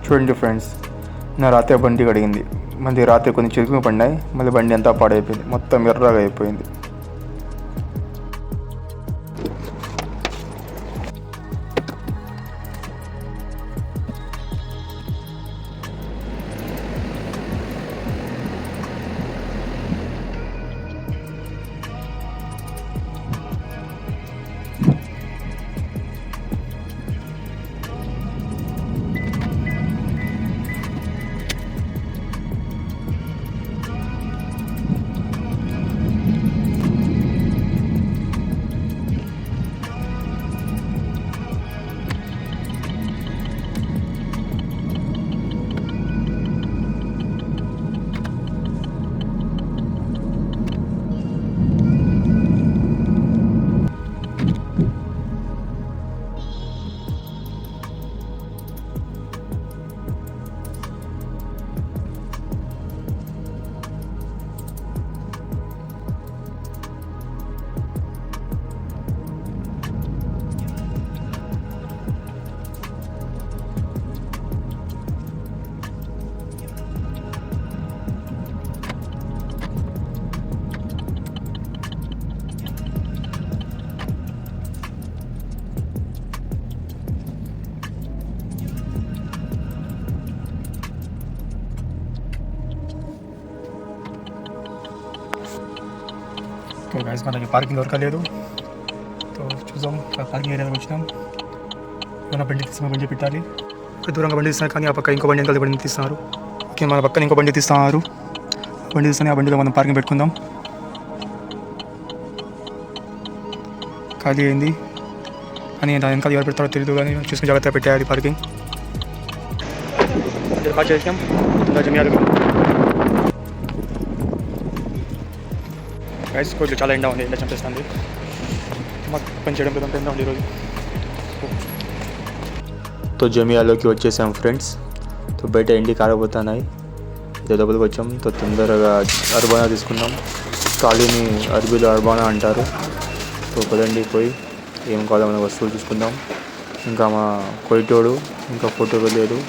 చూడండి ఫ్రెండ్స్, నా రాత్రి బండి కడిగింది. మళ్ళీ రాత్రి కొన్ని చిరుకులు పడినాయి. మళ్ళీ బండి అంతా పాడైపోయింది, మొత్తం ఎర్రగా అయిపోయింది. ఓకే గైస్, మనకి పార్కింగ్ దొరకలేదు. సో చూద్దాం, పార్కింగ్ ఏరియాకి వచ్చినాం. ఏమైనా బండి తీసిన బండి పెట్టాలి. దూరంగా బండి తీస్తున్నారు, కానీ ఆ పక్క ఇంకో బండి వెనకాల బండి తీస్తున్నారు. ఓకే, మన పక్కన ఇంకో బండి తీస్తున్నారు. బండి తీస్తానే ఆ బండిలో మనం పార్కింగ్ పెట్టుకుందాం. ఖాళీ అయింది, కానీ వెనకాల ఎవరు పెడతారో తెలియదు, కానీ చూసుకుని జాగ్రత్తగా పెట్టేయాలి పార్కింగ్. పార్క్ చేసాం జమియాలు. గైస్ కొద్దిగా చాలా ఎండ ఉంది, ఎండ చంపేస్తుంది. మాకు పని చేయడం పెద్ద ఎండ ఉంది ఈరోజు. तो జమియాలోకి వచ్చేసాం ఫ్రెండ్స్. तो బయట ఎండి కారబోతున్నాయి. ఇదే లోపలికి వచ్చాం. तो తొందరగా అర్బానా తీసుకున్నాం. ఖాళీని అరబీలో అర్బానా అంటారు. तो పదండి పోయి ఏం కావాలో మన వస్తువులు తీసుకుందాం. ఇంకా మా కొయిటోడు ఇంకా ఫోటో లేదు.